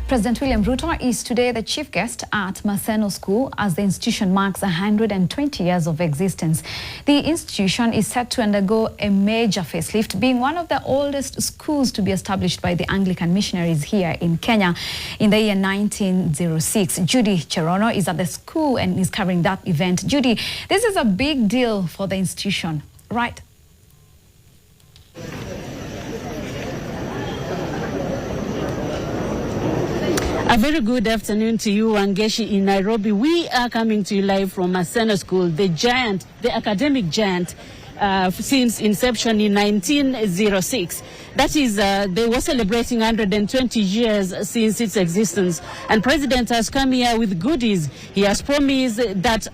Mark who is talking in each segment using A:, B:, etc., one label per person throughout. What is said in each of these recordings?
A: President William Ruto is today the chief guest at Maseno School as the institution marks 120 years of existence. The institution is set to undergo a major facelift, being one of the oldest schools to be established by the Anglican missionaries here in Kenya in the year 1906. Judy Cherono is at the school and is covering that event. Judy, this is a big deal for the institution, right?
B: A very good afternoon to you, Wangeshi, in Nairobi. We are coming to you live from Maseno School, the academic giant since inception in 1906. That is, they were celebrating 120 years since its existence. And President has come here with goodies. He has promised that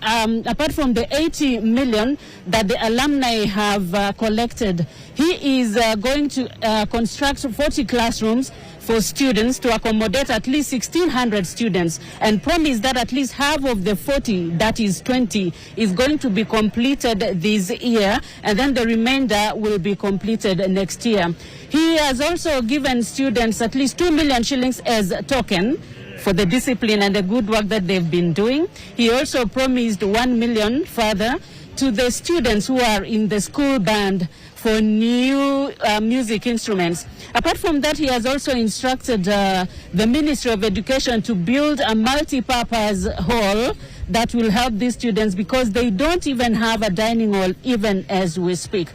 B: apart from the 80 million that the alumni have collected, he is going to construct 40 classrooms for students to accommodate at least 1,600 students, and promise that at least half of the 40, that is 20, is going to be completed this year, and then the remainder will be completed next year. He has also given students at least 2 million shillings as a token for the discipline and the good work that they've been doing. He also promised 1 million further to the students who are in the school band for new music instruments. Apart from that, he has also instructed the Ministry of Education to build a multi-purpose hall that will help these students, because they don't even have a dining hall even as we speak.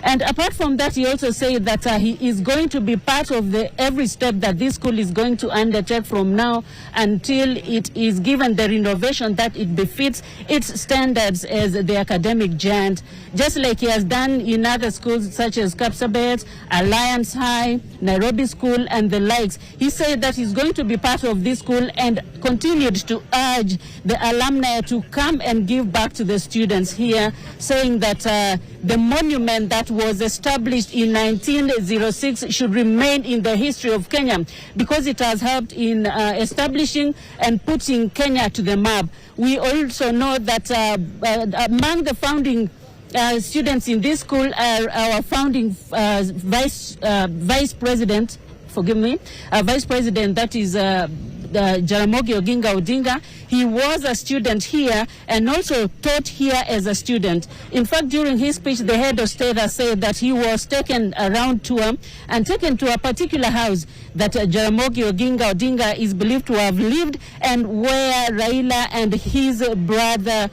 B: And apart from that, he also said that he is going to be part of every step that this school is going to undertake from now until it is given the renovation that it befits its standards as the academic giant, just like he has done in other schools such as Kapsabet, Alliance High, Nairobi School, and the likes. He said that he's going to be part of this school and continued to urge the alumni to come and give back to the students here, saying that the monument that was established in 1906 should remain in the history of Kenya, because it has helped in establishing and putting Kenya to the map. We also know that among the founding students in this school are our founding vice president, vice president, that is Jaramogi Oginga Odinga. He was a student here and also taught here as a student. In fact, during his speech, the head of state has said that he was taken around tour and taken to a particular house that Jaramogi Oginga Odinga is believed to have lived, and where Raila and his brother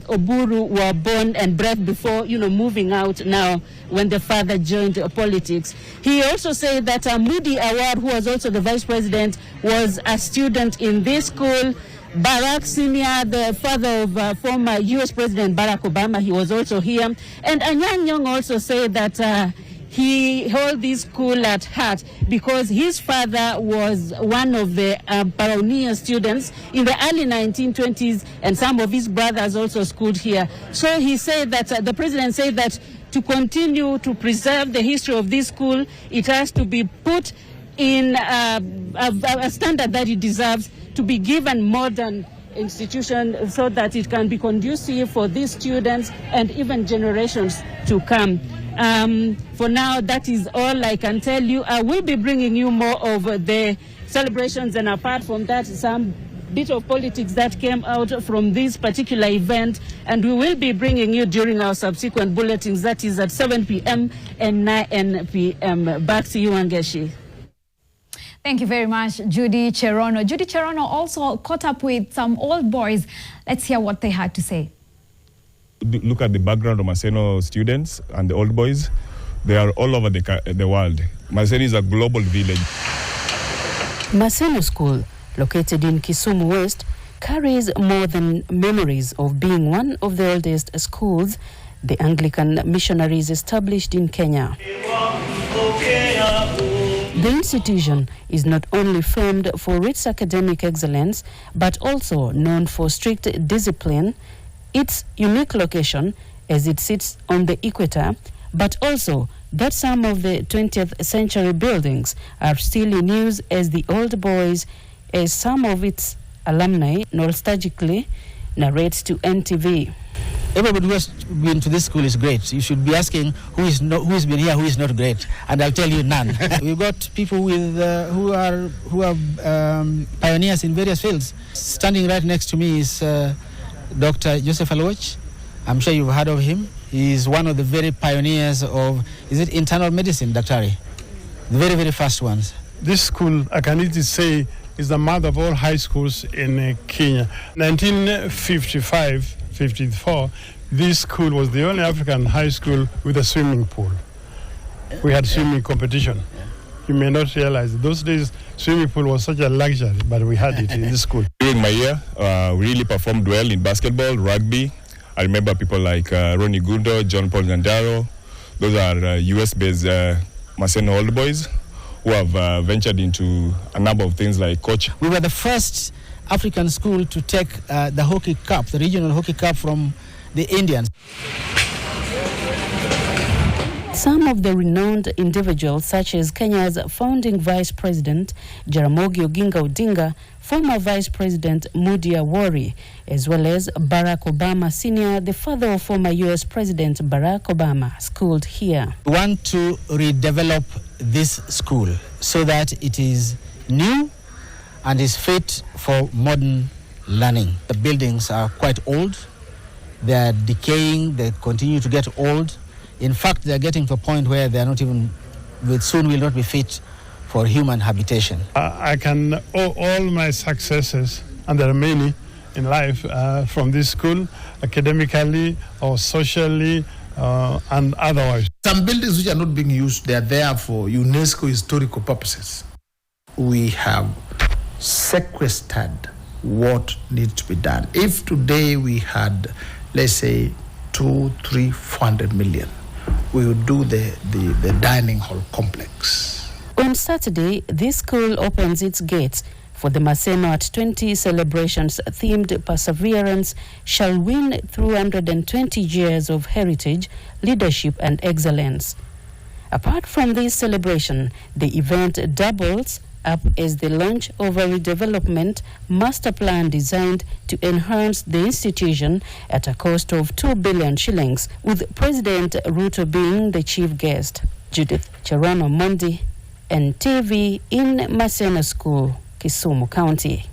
B: Oburu were born and bred before, moving out now when the father joined politics. He also said that Moody Award, who was also the vice president, was a student in this school. Barack Sr., the father of former U.S. President Barack Obama, he was also here. And Anyang Nyong also said that he held this school at heart because his father was one of the pioneer students in the early 1920s, and some of his brothers also schooled here. So he said that, the president said that to continue to preserve the history of this school, it has to be put in a standard that it deserves, to be given modern institution so that it can be conducive for these students and even generations to come. For now, that is all I can tell you. I will be bringing you more of the celebrations, and apart from that, some bit of politics that came out from this particular event, and we will be bringing you during our subsequent bulletins, that is at 7 p.m. and 9 p.m. Back to you, Wangeshi.
A: Thank you very much, Judy Cherono. Judy Cherono also caught up with some old boys. Let's hear what they had to say.
C: Look at the background of Maseno students and the old boys. They are all over the world. Maseno is a global village.
B: Maseno School, located in Kisumu West, carries more than memories of being one of the oldest schools the Anglican missionaries established in Kenya. The institution is not only famed for its academic excellence, but also known for strict discipline, its unique location as it sits on the equator, but also that some of the 20th century buildings are still in use as the old boys, as some of its alumni nostalgically narrates to NTV.
D: Everybody who has been to this school is great. You should be asking who has been here, who is not great, and I'll tell you none. We've got people with who are pioneers in various fields. Standing right next to me is Dr. Joseph Aloch. I'm sure you've heard of him. He's one of the very pioneers of, is it internal medicine, Daktari? The very, very first ones.
E: This school, I can easily say, is the mother of all high schools in Kenya. 1955-54, this school was the only African high school with a swimming pool. We had swimming competition. You may not realize it. Those days, swimming pool was such a luxury, but we had it in this school.
C: During my year, we really performed well in basketball, rugby. I remember people like Ronnie Gundo, John Paul Nandaro. Those are US-based Maseno old boys who have ventured into a number of things like coach.
D: We were the first African school to take the hockey cup, the regional hockey cup from the Indians.
B: Some of the renowned individuals, such as Kenya's founding Vice President Jaramogi Oginga Odinga, former Vice President Moody Awori, as well as Barack Obama Sr., the father of former U.S. President Barack Obama, schooled here.
D: We want to redevelop this school so that it is new and is fit for modern learning. The buildings are quite old. They are decaying. They continue to get old. In fact, they are getting to a point where they are not even, soon will not be fit for human habitation.
E: I can owe all my successes, and there are many in life, from this school, academically or socially and otherwise.
F: Some buildings which are not being used, they are there for UNESCO historical purposes. We have sequestered what needs to be done. If today we had, let's say, 200, 300, 400 million, we would do the dining hall complex.
B: On Saturday, this school opens its gates for the Maseno at 20 celebrations themed Perseverance Shall Win through 120 years of heritage, leadership and excellence. Apart from this celebration, the event doubles up as the launch of a redevelopment master plan designed to enhance the institution at a cost of 2 billion shillings, with President Ruto being the chief guest. Judith Cherono Mondi, NTV in Maseno School, Kisumu County.